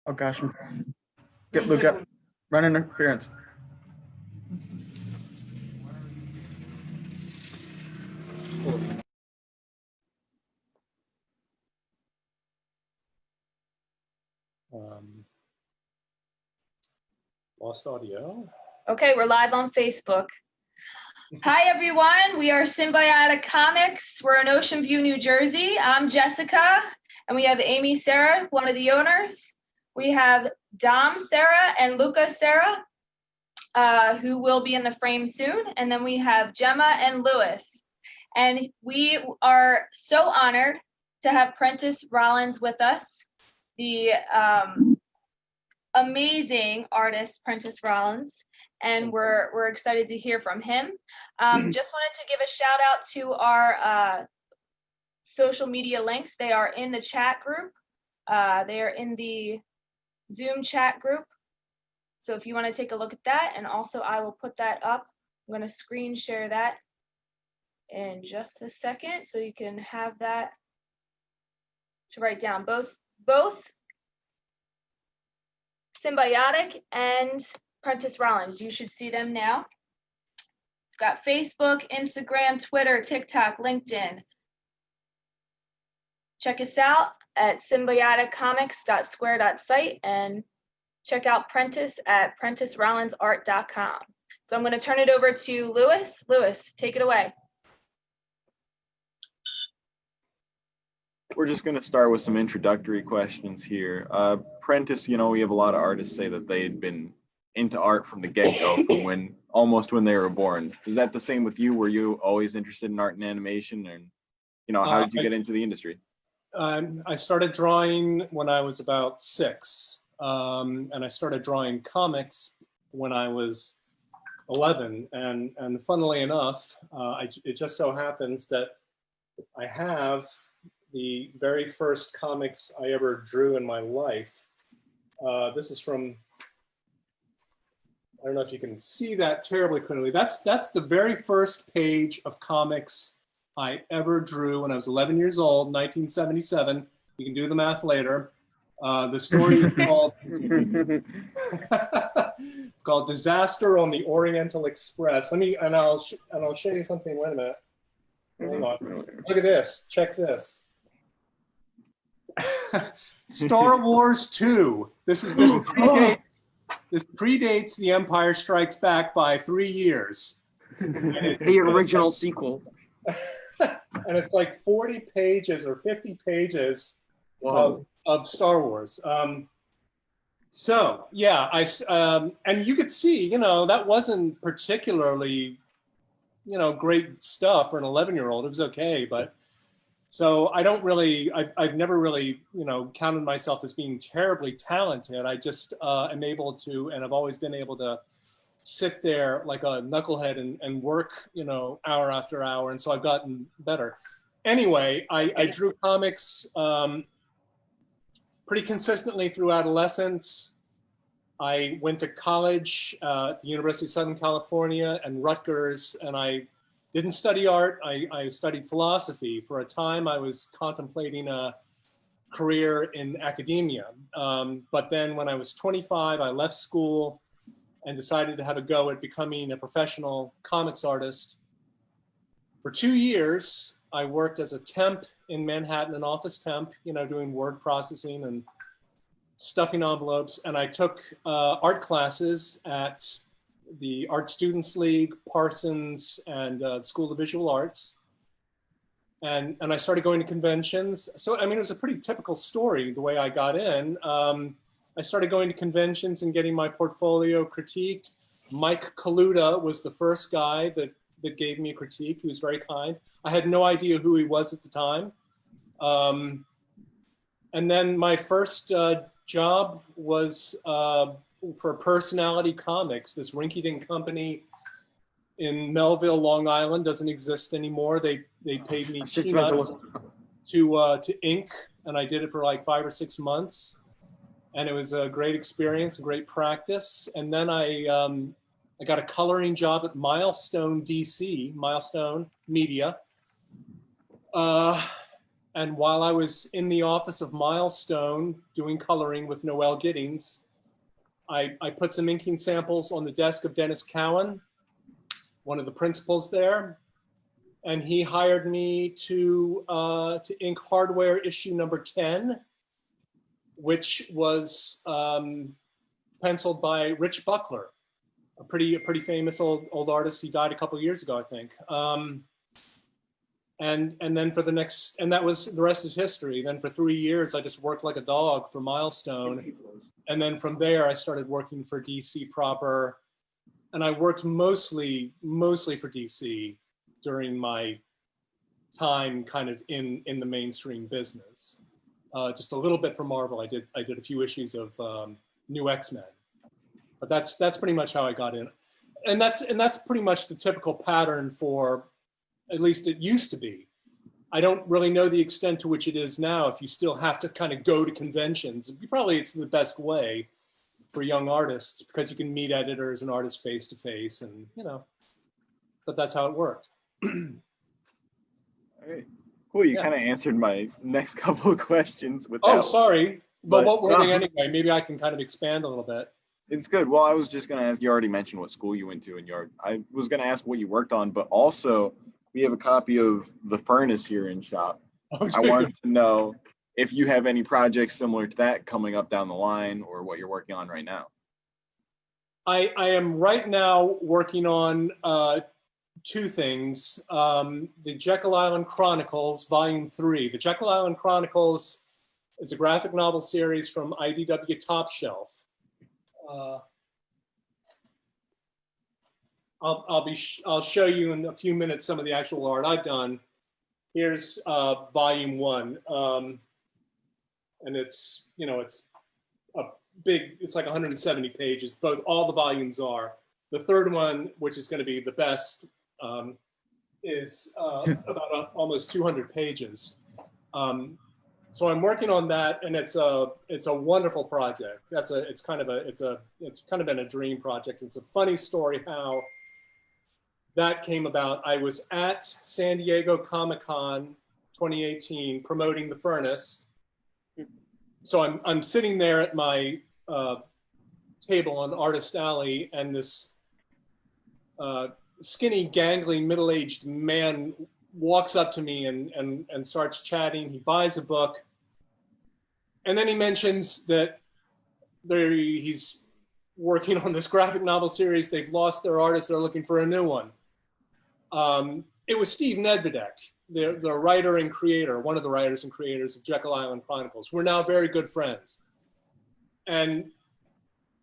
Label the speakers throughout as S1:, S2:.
S1: Oh gosh, get Luke up. Run interference.
S2: Lost audio.
S3: Okay, we're live on Facebook. Hi, everyone. We are Symbiotic Comics. We're in Ocean View, New Jersey. I'm Jessica, and we have Amy Sarah, one of the owners. We have Dom Sarah and Luca Sarah, who will be in the frame soon. And then we have Gemma and Lewis. And we are so honored to have Prentis Rollins with us, the amazing artist Prentis Rollins, and we're excited to hear from him. Just wanted to give a shout out to our social media links. They are in the chat group. They are in the Zoom chat group. So if you want to take a look at that, and also I will put that up. I'm going to screen share that in just a second so you can have that to write down. Both Symbiotic and Prentis Rollins. You should see them now. We've got Facebook, Instagram, Twitter, TikTok, LinkedIn. Check us out at symbioticcomics.square.site and check out Prentis at prentisrollinsart.com. So I'm going to turn it over to Lewis. Lewis, take it away.
S4: We're just going to start with some introductory questions here. Prentis, you know, we have a lot of artists say that they had been into art from the get-go, from almost when they were born. Is that the same with you? Were you always interested in art and animation? And, you know, how did you get into the industry?
S2: I started drawing when I was about 6, and I started drawing comics when I was 11. And funnily enough, it just so happens that I have the very first comics I ever drew in my life. This is from, I don't know if you can see that terribly clearly. That's the very first page of comics I ever drew when I was 11 years old, 1977. You can do the math later. The story is called, it's called Disaster on the Oriental Express. I'll show you something. Wait a minute. Hang on. Look at this. Check this. Star Wars 2. This predates The Empire Strikes Back by 3 years.
S5: The original sequel.
S2: And it's like 40 pages or 50 pages of Star Wars. So yeah, and you could see, you know, that wasn't particularly, you know, great stuff for an 11-year-old. It was okay, but so I've never really, you know, counted myself as being terribly talented. I just am able to, and I've always been able to sit there like a knucklehead and work, you know, hour after hour. And so I've gotten better. Anyway, I drew comics pretty consistently through adolescence. I went to college at the University of Southern California and Rutgers, and I didn't study art. I studied philosophy. For a time, I was contemplating a career in academia. But then when I was 25, I left school and decided to have a go at becoming a professional comics artist. For 2 years, I worked as a temp in Manhattan, an office temp, you know, doing word processing and stuffing envelopes. And I took art classes at the Art Students League, Parsons, and School of Visual Arts. And I started going to conventions. So, I mean, it was a pretty typical story, the way I got in. I started going to conventions and getting my portfolio critiqued. Mike Kaluta was the first guy that gave me a critique. He was very kind. I had no idea who he was at the time. And then my first job was for Personality Comics, this rinky-dink company in Melville, Long Island. Doesn't exist anymore. They paid me to ink, and I did it for like 5 or 6 months, and it was a great experience, a great practice. And then I got a coloring job at Milestone DC, Milestone Media, And while I was in the office of Milestone doing coloring with Noel Giddings, I put some inking samples on the desk of Dennis Cowan, one of the principals there, and he hired me to ink Hardware issue number 10, which was penciled by Rich Buckler, a pretty famous old artist. He died a couple of years ago, I think. And then for the next, and that was, the rest is history. Then for 3 years, I just worked like a dog for Milestone. And then from there, I started working for DC proper. And I worked mostly for DC during my time kind of in the mainstream business. Just a little bit for Marvel. I did a few issues of New X-Men. But that's pretty much how I got in. And that's pretty much the typical pattern for, at least it used to be. I don't really know the extent to which it is now. If you still have to kind of go to conventions, probably it's the best way for young artists because you can meet editors and artists face to face, and but that's how it worked.
S4: All right. Cool. You
S2: Yeah.
S4: kind of answered my next couple of questions with
S2: Oh,
S4: that.
S2: sorry. But what were they
S4: no.
S2: anyway? Maybe I can kind of expand a little bit.
S4: It's good. Well, I was just going to ask, you already mentioned what school you went to, and I was going to ask what you worked on, but also we have a copy of The Furnace here in shop.
S2: Oh,
S4: I wanted to know if you have any projects similar to that coming up down the line, or what you're working on right now.
S2: I am right now working on two things. The Jekyll Island Chronicles, Volume 3. The Jekyll Island Chronicles is a graphic novel series from IDW Topshelf. I'll show you in a few minutes some of the actual art I've done. Here's Volume 1, and it's it's a big. It's like 170 pages. All the volumes are. The third one, which is going to be the best, is about almost 200 pages. So I'm working on that, and it's a wonderful project. It's kind of been a dream project. It's a funny story how that came about. I was at San Diego Comic-Con 2018 promoting The Furnace. So I'm sitting there at my table on Artist Alley, and this skinny, gangly, middle-aged man walks up to me and starts chatting. He buys a book, and then he mentions that he's working on this graphic novel series. They've lost their artist. They're looking for a new one. It was Steve Nedvedek, the writer and creator, one of the writers and creators of Jekyll Island Chronicles. We're now very good friends. And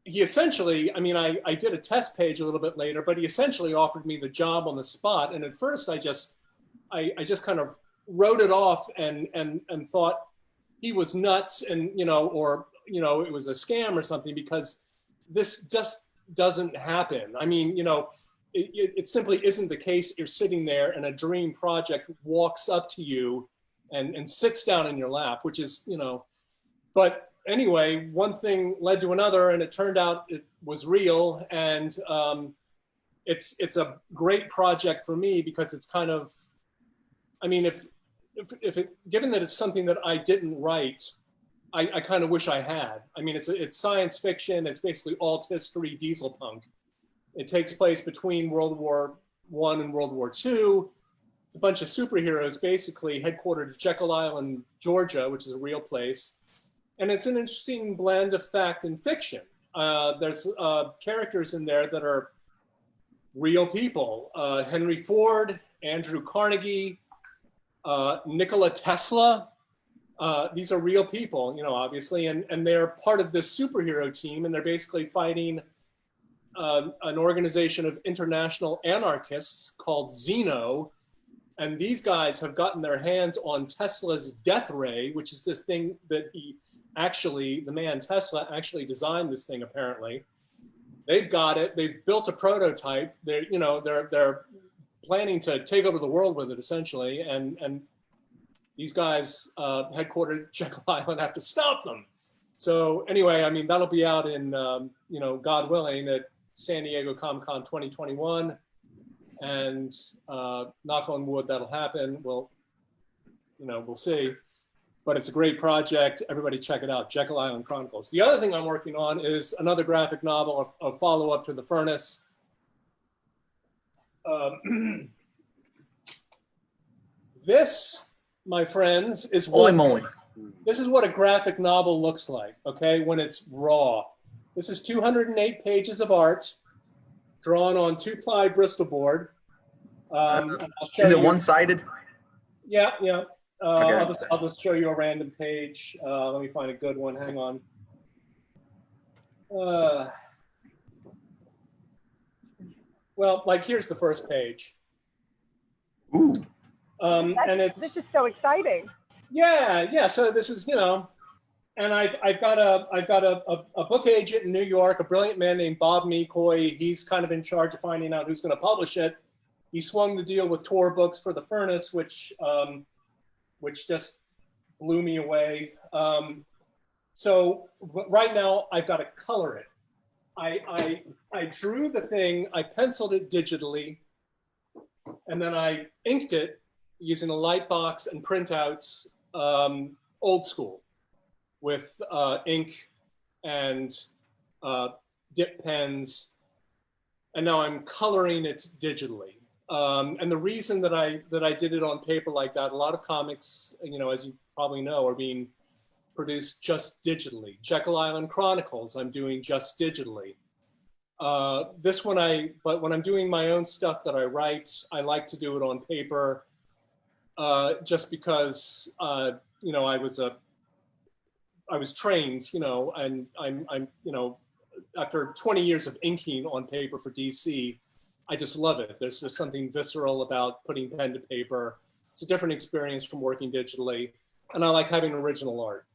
S2: he essentially, I did a test page a little bit later, but he essentially offered me the job on the spot. And at first I just kind of wrote it off and thought he was nuts, and it was a scam or something, because this just doesn't happen. It simply isn't the case. You're sitting there and a dream project walks up to you and sits down in your lap, which is, but anyway, one thing led to another, and it turned out it was real. And it's a great project for me because it's kind of, given that it's something that I didn't write, I kind of wish I had. It's science fiction. It's basically alt history diesel punk. It takes place between World War I and World War II. It's a bunch of superheroes basically headquartered at Jekyll Island, Georgia, which is a real place. And it's an interesting blend of fact and fiction. There's characters in there that are real people. Henry Ford, Andrew Carnegie, Nikola Tesla. These are real people, obviously, and they're part of this superhero team, and they're basically fighting an organization of international anarchists called Xeno. And these guys have gotten their hands on Tesla's death ray, which is this thing that the man Tesla actually designed this thing, apparently. They've got it. They've built a prototype. They're planning to take over the world with it, essentially. And these guys headquartered at Jekyll Island have to stop them. So anyway, that'll be out in, God willing, at San Diego Comic-Con 2021. And knock on wood, that'll happen. We'll we'll see. But it's a great project. Everybody check it out, Jekyll Island Chronicles. The other thing I'm working on is another graphic novel, a follow-up to The Furnace. This, my friends, is
S1: Holy moly.
S2: this is what a graphic novel looks like, okay, when it's raw. This is 208 pages of art drawn on 2-ply Bristol board. And I'll show
S1: Is it
S2: you-
S1: one-sided?
S2: Yeah, yeah.
S1: Okay.
S2: I'll just show you a random page. Let me find a good one. Hang on. Well, like here's the first page.
S1: Ooh.
S2: And it's
S6: This is so exciting.
S2: yeah. So this is and I've got a book agent in New York, a brilliant man named Bob Mecoy. He's kind of in charge of finding out who's going to publish it. He swung the deal with Tor Books for The Furnace, which just blew me away. So right now I've got to color it. I drew the thing, I penciled it digitally, and then I inked it using a light box and printouts, old school, with ink and dip pens, and now I'm coloring it digitally. And the reason that I did it on paper like that, a lot of comics, as you probably know, are being produced just digitally. Jekyll Island Chronicles, I'm doing just digitally. This one, but when I'm doing my own stuff that I write, I like to do it on paper, just because, I was trained, and I'm after 20 years of inking on paper for DC, I just love it. There's just something visceral about putting pen to paper. It's a different experience from working digitally, and I like having original art.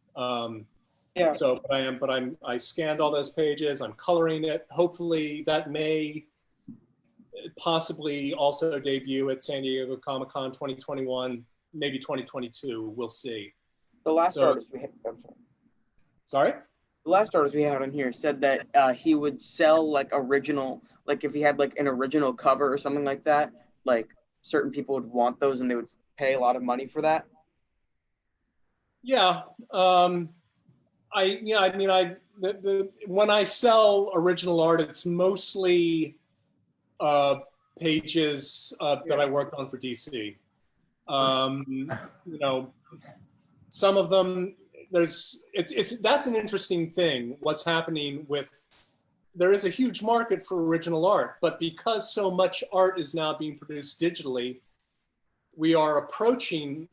S5: Yeah.
S2: So, I scanned all those pages. I'm coloring it. Hopefully, that may possibly also debut at San Diego Comic-Con 2021, maybe 2022. We'll see.
S5: The last
S2: So-
S5: artist we had, I'm sorry.
S2: Sorry.
S5: The last artist we had on here said that he would sell like original, like if he had like an original cover or something like that, like certain people would want those and they would pay a lot of money for that.
S2: Yeah. When I sell original art, it's mostly pages that I worked on for DC. Some of them, that's an interesting thing. What's happening with, there is a huge market for original art, but because so much art is now being produced digitally, we are approaching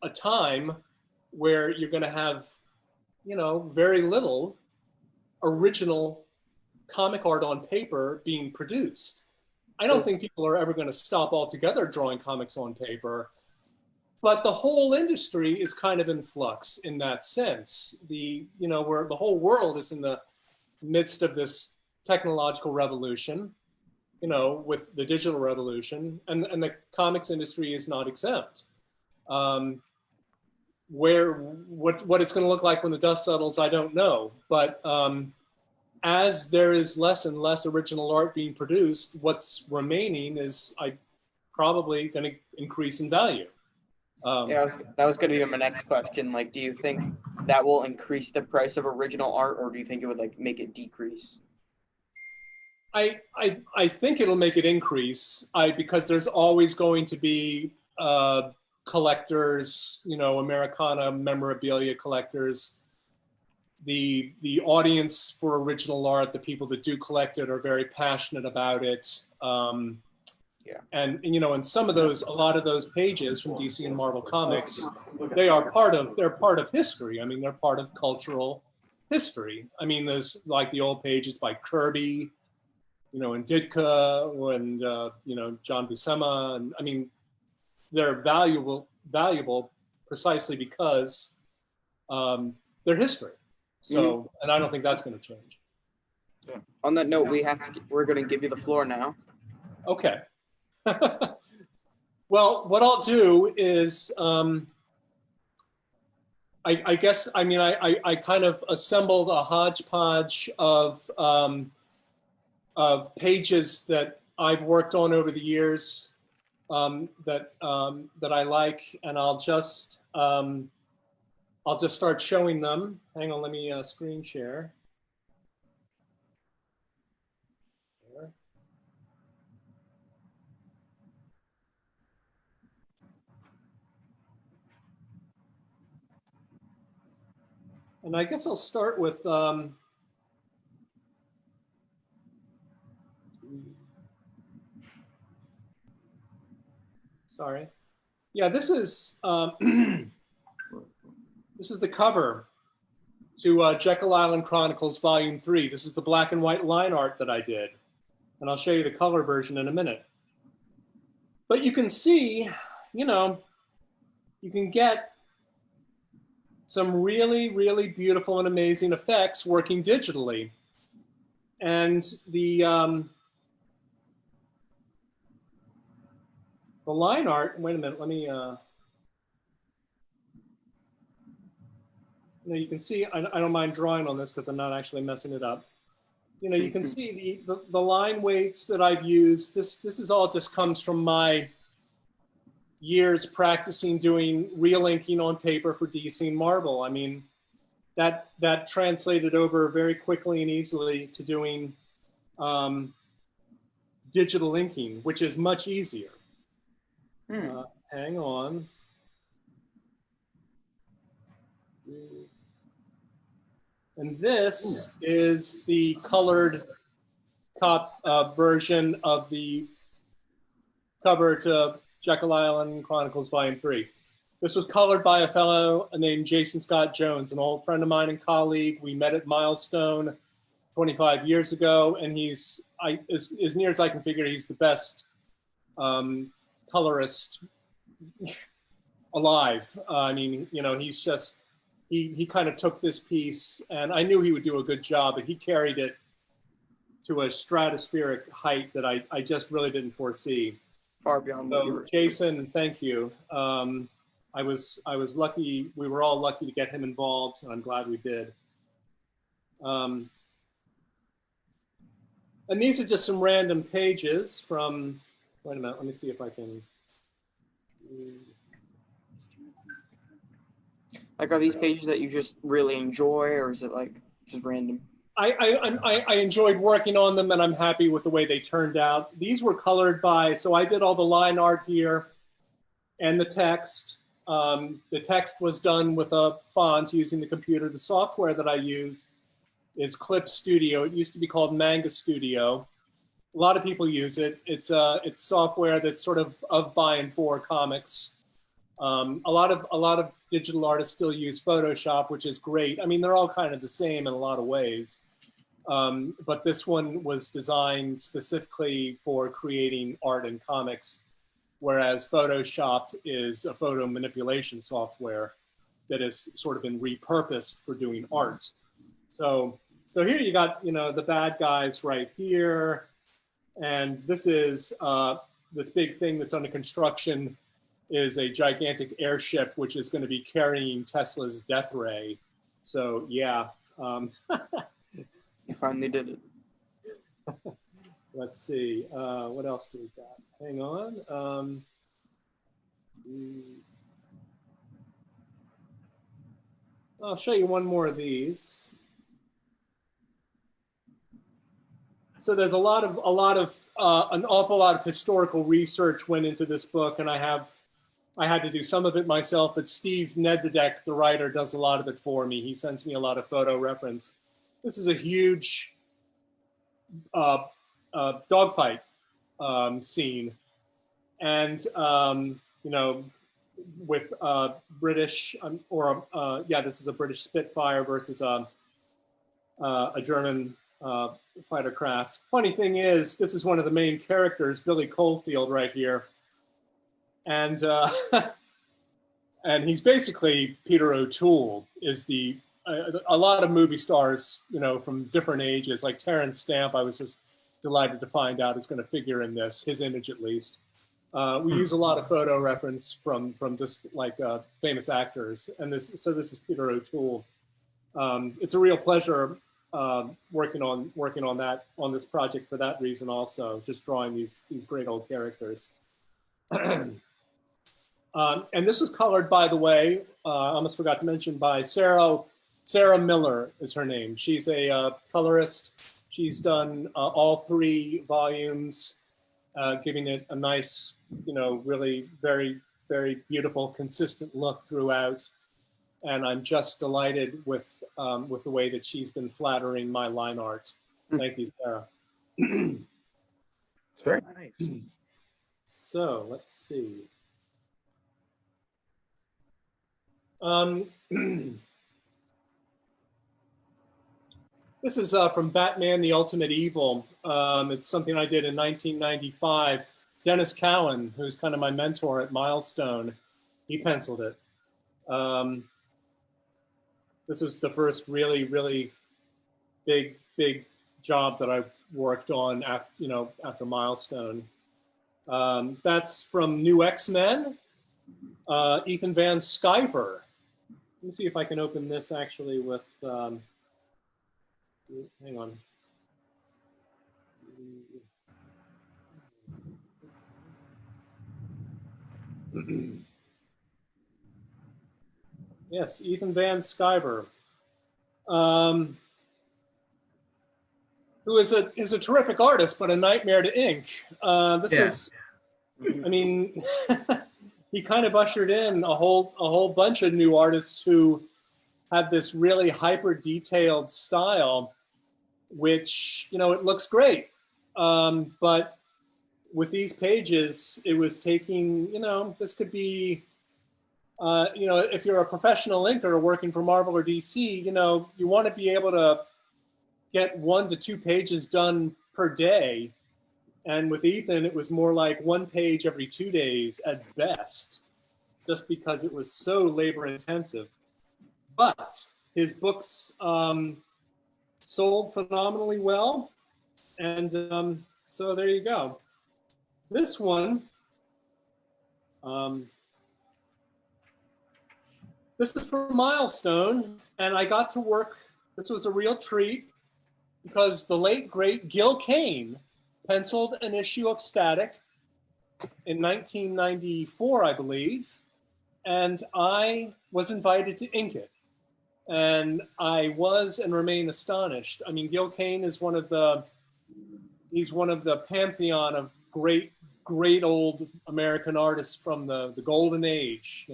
S2: a time where you're going to have, very little original comic art on paper being produced. I don't think people are ever going to stop altogether drawing comics on paper, but the whole industry is kind of in flux in that sense. Where the whole world is in the midst of this technological revolution, with the digital revolution, and the comics industry is not exempt. What it's going to look like when the dust settles, I don't know. But as there is less and less original art being produced, what's remaining is probably going to increase in value.
S5: That was going to be my next question. Like, do you think that will increase the price of original art, or do you think it would like make it decrease?
S2: I think it'll make it increase. Because there's always going to be collectors, Americana memorabilia collectors. The audience for original art, the people that do collect it, are very passionate about it. And and some of those, a lot of those pages from DC and Marvel Comics, they're part of history. I mean, they're part of cultural history. I mean, there's like the old pages by Kirby, and Ditka, and John Buscema, and I mean, they're valuable precisely because they're history. So, and I don't think that's going to change.
S4: Yeah.
S5: On that note, we're going to give you the floor now.
S2: Okay. Well, what I'll do is, I guess, I kind of assembled a hodgepodge of pages that I've worked on over the years. that I like, and I'll just start showing them. Hang on, let me screen share. There. And I guess I'll start with sorry. Yeah, this is this is the cover to Jekyll Island Chronicles Volume 3. This is the black and white line art that I did. And I'll show you the color version in a minute. But you can see, you know, you can get some really, really beautiful and amazing effects working digitally. And the line art, wait a minute, let me, you know, you can see, I don't mind drawing on this because I'm not actually messing it up. You know, you can see the line weights that I've used. This is all just comes from my years practicing doing real inking on paper for DC and Marvel. I mean, that translated over very quickly and easily to doing digital inking, which is much easier. Hang on. And this is the colored version of the cover to Jekyll Island Chronicles Volume 3. This was colored by a fellow named Jason Scott Jones, an old friend of mine and colleague. We met at Milestone 25 years ago, and he's, as near as I can figure, he's the best colorist alive. I mean, you know, he's just, he kind of took this piece, and I knew he would do a good job, but he carried it to a stratospheric height that I just really didn't foresee.
S5: Far beyond what you
S2: So
S5: were.
S2: Jason, thank you. I was lucky, we were all lucky to get him involved, and I'm glad we did. And these are just some random pages from, wait a minute, let me see if I can.
S5: Like, are these pages that you just really enjoy, or is it like just random?
S2: I enjoyed working on them, and I'm happy with the way they turned out. These were colored by, so I did all the line art here and the text. The text was done with a font using the computer. The software that I use is Clip Studio. It used to be called Manga Studio. A lot of people use it. It's software that's sort of by and for comics. A lot of digital artists still use Photoshop, which is great. I mean, they're all kind of the same in a lot of ways. But this one was designed specifically for creating art and comics, whereas Photoshop is a photo manipulation software that has sort of been repurposed for doing art. So here you got, you know, the bad guys right here. And this is this big thing that's under construction is a gigantic airship, which is going to be carrying Tesla's death ray. So yeah.
S5: You finally did it.
S2: Let's see. What else do we got? Hang on. I'll show you one more of these. So there's an awful lot of historical research went into this book, and I had to do some of it myself, but Steve Nedvedek, the writer, does a lot of it for me. He sends me a lot of photo reference. This is a huge dogfight scene. And, you know, with British, this is a British Spitfire versus a German fighter craft. Funny thing is, this is one of the main characters, Billy Caulfield right here. And and he's basically Peter O'Toole. Is a lot of movie stars, you know, from different ages, like Terrence Stamp. I was just delighted to find out is going to figure in this, his image at least. We use a lot of photo reference from just like famous actors, and this is Peter O'Toole. It's a real pleasure working on this project for that reason also, just drawing these great old characters. And this was colored, by the way, I almost forgot to mention, by Sarah Miller is her name. She's a colorist. She's done all 3 volumes, giving it a nice, really very, very beautiful, consistent look throughout. And I'm just delighted with the way that she's been flattering my line art. Thank you, Sarah.
S1: It's very nice.
S2: So let's see. This is from Batman: The Ultimate Evil. It's something I did in 1995. Dennis Cowan, who's kind of my mentor at Milestone, he penciled it. This was the first really, really big job that I worked on after Milestone. That's from New X-Men, Ethan Van Sciver. Let me see if I can open this actually with, hang on. Yes, Ethan Van Sciver, who is a terrific artist, but a nightmare to ink. Is, I mean, he kind of ushered in a whole bunch of new artists who had this really hyper detailed style, which, it looks great. But with these pages, it was taking, this could be, if you're a professional inker working for Marvel or DC, you want to be able to get 1 to 2 pages done per day. And with Ethan, it was more like 1 page every 2 days at best, just because it was so labor intensive. But his books sold phenomenally well. And so there you go. This one, this is from Milestone, and I got to work. This was a real treat because the late, great Gil Kane penciled an issue of Static in 1994, I believe, and I was invited to ink it. And I was and remain astonished. I mean, Gil Kane is he's one of the pantheon of great old American artists from the golden age,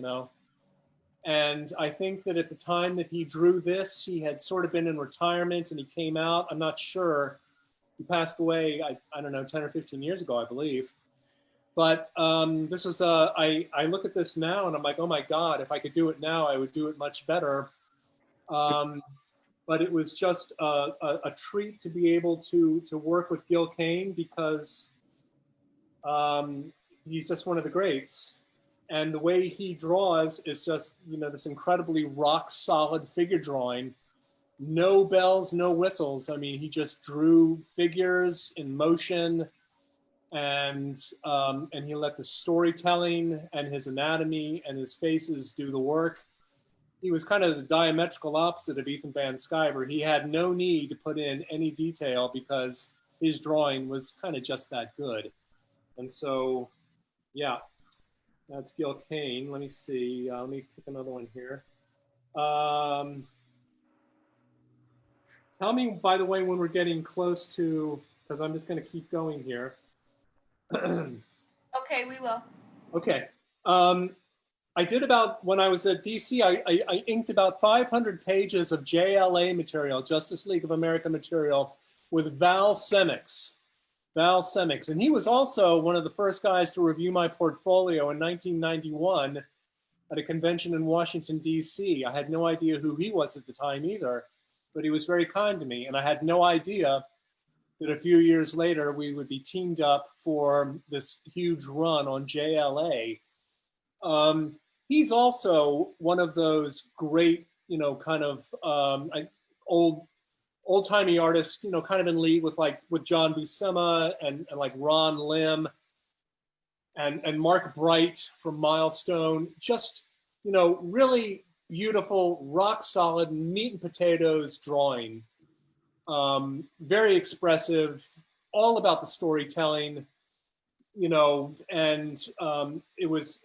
S2: And I think that at the time that he drew this, he had sort of been in retirement and he came out. I'm not sure. He passed away, I don't know, 10 or 15 years ago, I believe. But this was, I look at this now and I'm like, oh my God, if I could do it now, I would do it much better. But it was just a treat to be able to work with Gil Kane because he's just one of the greats. And the way he draws is just, this incredibly rock solid figure drawing. No bells, no whistles. I mean, he just drew figures in motion and he let the storytelling and his anatomy and his faces do the work. He was kind of the diametrical opposite of Ethan Van Sciver. He had no need to put in any detail because his drawing was kind of just that good. And so, yeah. That's Gil Kane. Let me see. Let me pick another one here. Tell me, by the way, when we're getting close to, because I'm just going to keep going here.
S3: Okay, we will.
S2: Okay. I did about, when I was at DC, I inked about 500 pages of JLA material, Justice League of America material, with Val Semix. And he was also one of the first guys to review my portfolio in 1991 at a convention in Washington, DC. I had no idea who he was at the time either, but he was very kind to me. And I had no idea that a few years later, we would be teamed up for this huge run on JLA. He's also one of those great, kind of old-timey artists, kind of in league with John Buscema and like Ron Lim and Mark Bright from Milestone. Just, really beautiful, rock solid, meat and potatoes drawing. Very expressive, all about the storytelling. you know, and it was,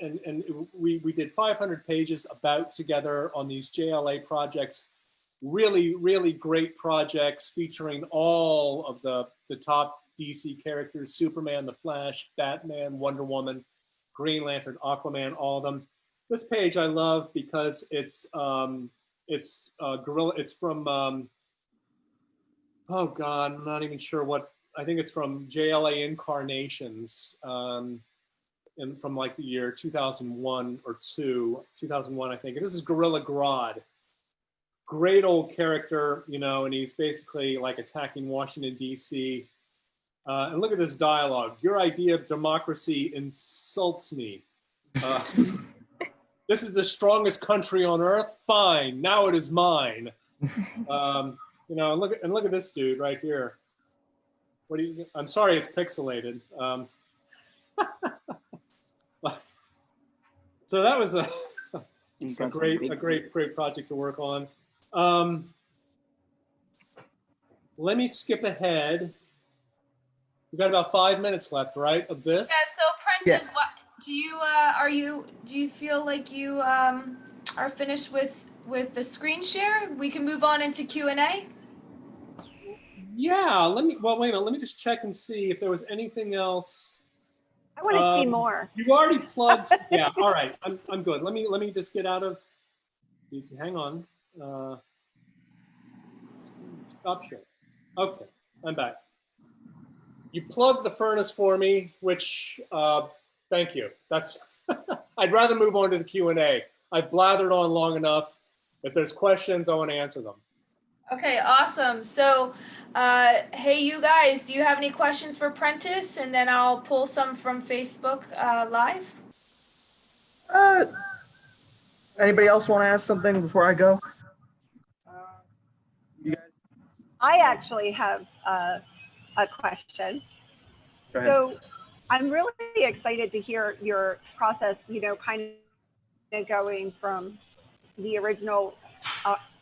S2: we did 500 pages about together on these JLA projects, really, really great projects featuring all of the top DC characters: Superman, The Flash, Batman, Wonder Woman, Green Lantern, Aquaman, all of them. This page I love because it's Gorilla. It's from oh God, I'm not even sure what. I think it's from JLA Incanrnations, from like the year 2001 or 2001, I think. And this is Gorilla Grodd. Great old character, you know, and he's basically like attacking Washington, D.C. And look at this dialogue. Your idea of democracy insults me. This is the strongest country on earth. Fine, now it is mine. You know, and look at this dude right here. What do you? I'm sorry, it's pixelated. So that was a great project to work on. Let me skip ahead. We've got about 5 minutes left, right, of this?
S3: Yeah. So Prentice, what do you do you feel like you are finished with the screen share? We can move on into Q&A.
S2: Yeah, wait a minute, let me just check and see if there was anything else.
S6: I want to see more.
S2: You already plugged, yeah, all right, I'm good. Let me just get out of, hang on. Topshelf. Okay, I'm back. You plugged the furnace for me, which, thank you. That's, I'd rather move on to the Q&A. I've blathered on long enough. If there's questions, I want to answer them.
S3: Okay, awesome. So, hey, you guys, do you have any questions for Prentice? And then I'll pull some from Facebook Live.
S1: Anybody else want to ask something before I go? You guys?
S6: I actually have a question.
S1: Go ahead.
S6: So I'm really excited to hear your process, you know, kind of going from the original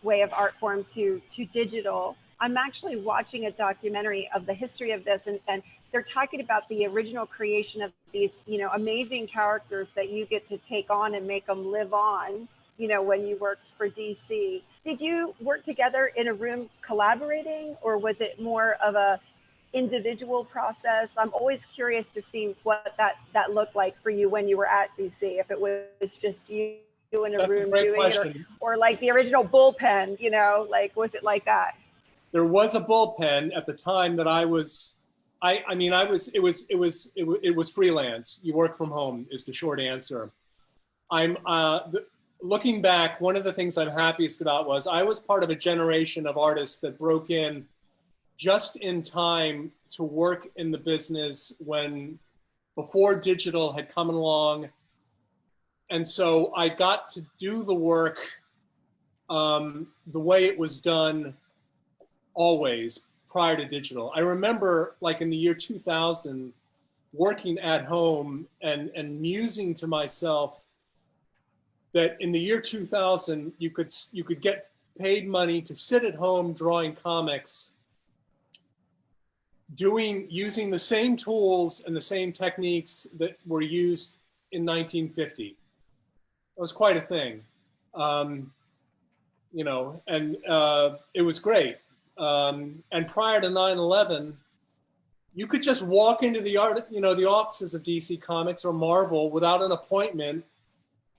S6: way of art form to digital. I'm actually watching a documentary of the history of this, and they're talking about the original creation of these, you know, amazing characters that you get to take on and make them live on, you know, when you worked for DC. Did you work together in a room collaborating, or was it more of a individual process? I'm always curious to see what that looked like for you when you were at DC, if it was just you in a room doing it, or like the original bullpen, you know, like, was it like that?
S2: There was a bullpen at the time that I was, it was freelance. You work from home is the short answer. Looking back, one of the things I'm happiest about was I was part of a generation of artists that broke in just in time to work in the business before digital had come along. And so I got to do the work the way it was done always prior to digital. I remember, like, in the year 2000, working at home and musing to myself that in the year 2000, you could get paid money to sit at home drawing comics, using the same tools and the same techniques that were used in 1950. It was quite a thing, you know, and it was great. And prior to 9/11, you could just walk into the offices of DC Comics or Marvel without an appointment,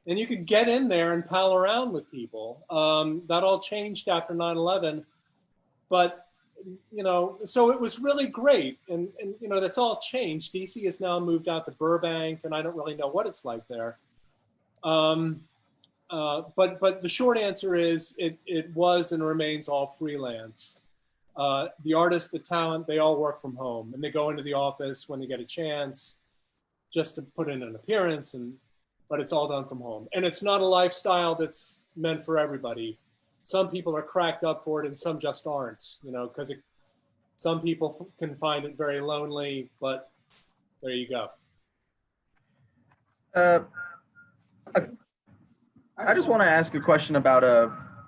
S2: and you could get in there and pal around with people. That all changed after 9/11, but, you know, so it was really great. And you know, that's all changed. DC has now moved out to Burbank, and I don't really know what it's like there. But the short answer is it was and remains all freelance. The artists, the talent, they all work from home, and they go into the office when they get a chance just to put in an appearance, but it's all done from home. And it's not a lifestyle that's meant for everybody. Some people are cracked up for it and some just aren't, you know, because some people can find it very lonely, but there you go.
S1: I just want to ask a question about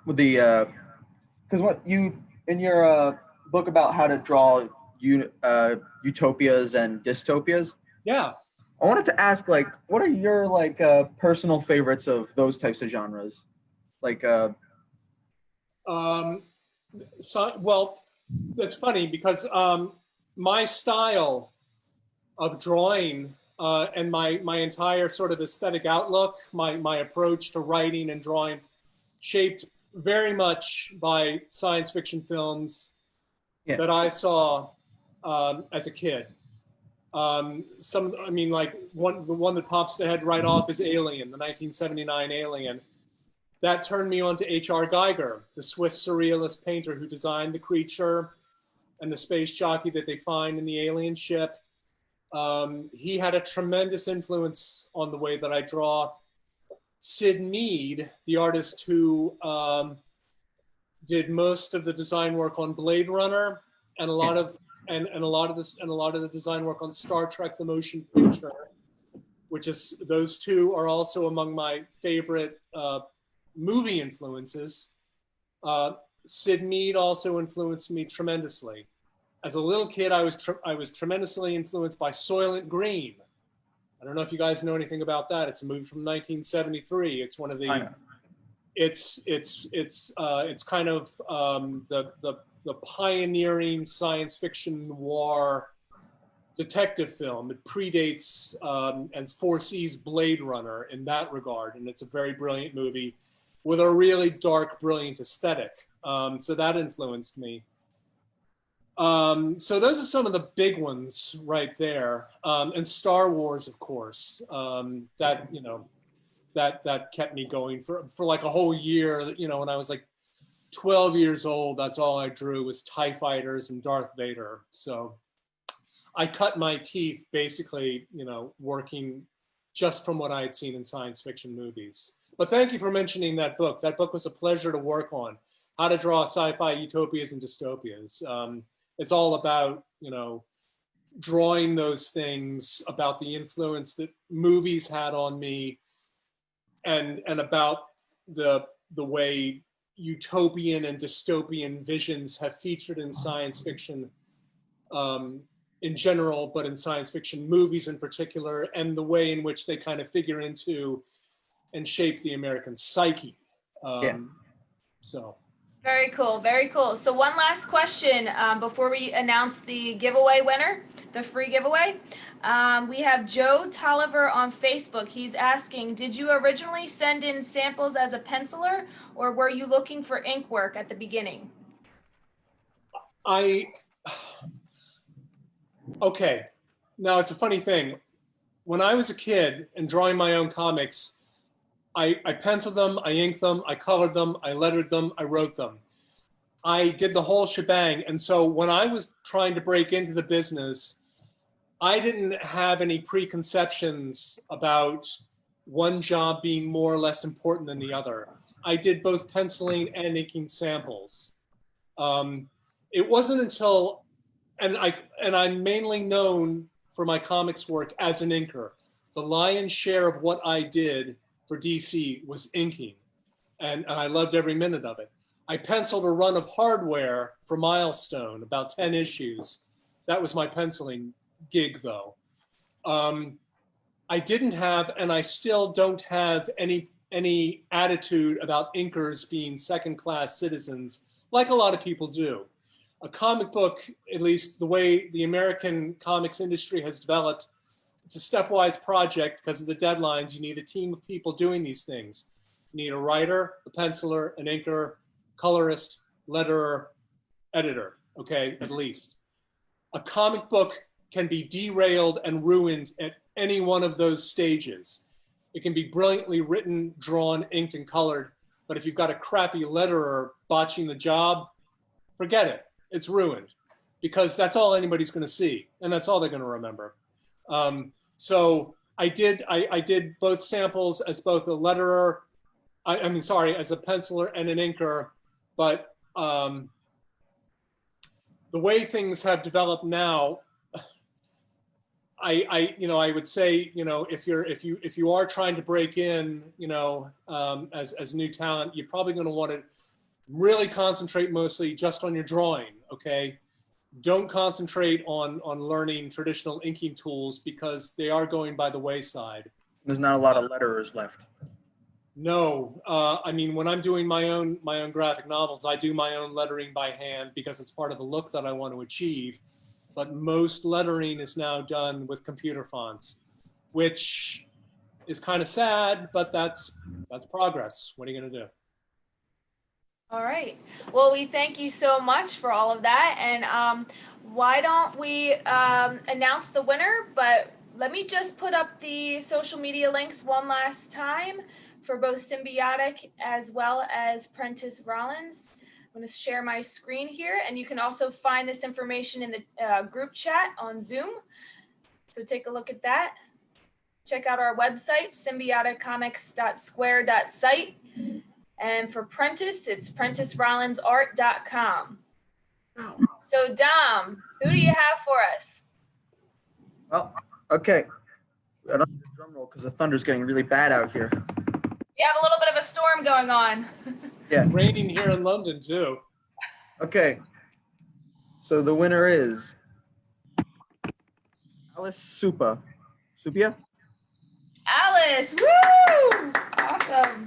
S1: because what you in your book about how to draw utopias and dystopias.
S2: Yeah.
S1: I wanted to ask, like, what are your like personal favorites of those types of genres? Like,
S2: Um, so, well, that's funny because my style of drawing and my entire sort of aesthetic outlook, my approach to writing and drawing, shaped very much by science fiction films
S1: yeah,
S2: that I saw as a kid. I mean, like the one that pops to head right off is Alien, the 1979 Alien. That turned me on to H.R. Geiger, the Swiss surrealist painter who designed the creature and the space jockey that they find in the alien ship. He had a tremendous influence on the way that I draw. Sid Mead, the artist who did most of the design work on Blade Runner and a lot of the design work on Star Trek: The Motion Picture, which is, those two are also among my favorite movie influences. Sid Mead also influenced me tremendously. As a little kid, I was tremendously influenced by Soylent Green. I don't know if you guys know anything about that. It's a movie from 1973. It's one of the, it's kind of the pioneering science fiction noir detective film. It predates and foresees Blade Runner in that regard, and it's a very brilliant movie with a really dark, brilliant aesthetic. So that influenced me. So those are some of the big ones right there. And Star Wars, of course, that, you know, that kept me going for like a whole year. You know, when I was like 12 years old, that's all I drew was TIE fighters and Darth Vader. So I cut my teeth basically, you know, working just from what I had seen in science fiction movies. But thank you for mentioning that book. That book was a pleasure to work on. How to Draw Sci-Fi Utopias and Dystopias. It's all about, you know, drawing those things, about the influence that movies had on me, and about the way utopian and dystopian visions have featured in science fiction in general, but in science fiction movies in particular, and the way in which they kind of figure into and shape the American psyche. So.
S3: Very cool, very cool. So one last question before we announce the giveaway winner, the free giveaway. We have Joe Tolliver on Facebook. He's asking, did you originally send in samples as a penciler, or were you looking for ink work at the beginning?
S2: Okay, now it's a funny thing. When I was a kid and drawing my own comics, I penciled them, I inked them, I colored them, I lettered them, I wrote them. I did the whole shebang. And so when I was trying to break into the business, I didn't have any preconceptions about one job being more or less important than the other. I did both penciling and inking samples. It wasn't until, and I'm mainly known for my comics work as an inker. The lion's share of what I did for DC was inking, and I loved every minute of it. I penciled a run of Hardware for Milestone, about 10 issues. That was my penciling gig, though. I didn't have, and I still don't have, any attitude about inkers being second-class citizens, like a lot of people do. A comic book, at least the way the American comics industry has developed, it's a stepwise project because of the deadlines. You need a team of people doing these things. You need a writer, a penciler, an inker, colorist, letterer, editor, okay, at least. A comic book can be derailed and ruined at any one of those stages. It can be brilliantly written, drawn, inked, and colored, but if you've got a crappy letterer botching the job, forget it, it's ruined, because that's all anybody's gonna see, and that's all they're gonna remember. So I did both samples as both a letterer, as a penciler and an inker, but the way things have developed now, I would say, if you are trying to break in, as new talent, you're probably going to want to really concentrate mostly just on your drawing, okay? don't concentrate on learning traditional inking tools because they are going by the wayside.
S1: There's not a lot of letterers left.
S2: No, I mean, when I'm doing my own graphic novels, I do my own lettering by hand because it's part of the look that I want to achieve. But most lettering is now done with computer fonts, which is kind of sad, but that's progress. What are you going to do?
S3: All right. Well, we thank you so much for all of that. And why don't we announce the winner? But let me just put up the social media links one last time for both Symbiotic as well as Prentis Rollins. I'm going to share my screen here, and you can also find this information in the group chat on Zoom. So take a look at that. Check out our website, symbioticcomics.square.site. And for Prentis, it's prentisrollinsart.com. So Dom, who do you have for us?
S1: Well, okay. I don't need a drum roll because the thunder's getting really bad out here.
S3: You have a little bit of a storm going on.
S1: Yeah.
S2: Raining here in London too.
S1: Okay. So the winner is Alice Supia.
S3: Alice, woo! Awesome.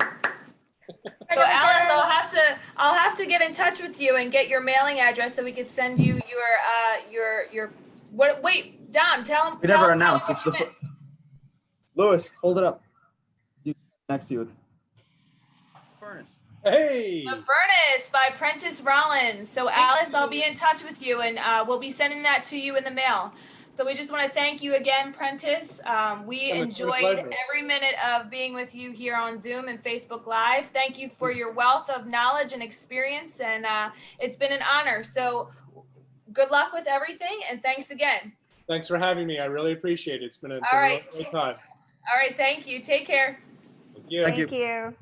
S3: So Alice, I'll have to get in touch with you and get your mailing address so we could send you your what? Wait, Dom, tell him.
S1: We never announced. It's the Lewis. Hold it up. Next to you. Furnace.
S2: Hey.
S3: The Furnace by Prentis Rollins. So Alice, I'll be in touch with you, and we'll be sending that to you in the mail. So we just want to thank you again, Prentis. We enjoyed every minute of being with you here on Zoom and Facebook Live. Thank you for your wealth of knowledge and experience, and it's been an honor. So good luck with everything, and thanks again.
S2: Thanks for having me. I really appreciate it. It's been a
S3: All right.
S2: great time.
S3: All right, thank you. Take care.
S2: Thank you.
S1: Thank you.
S6: Thank you.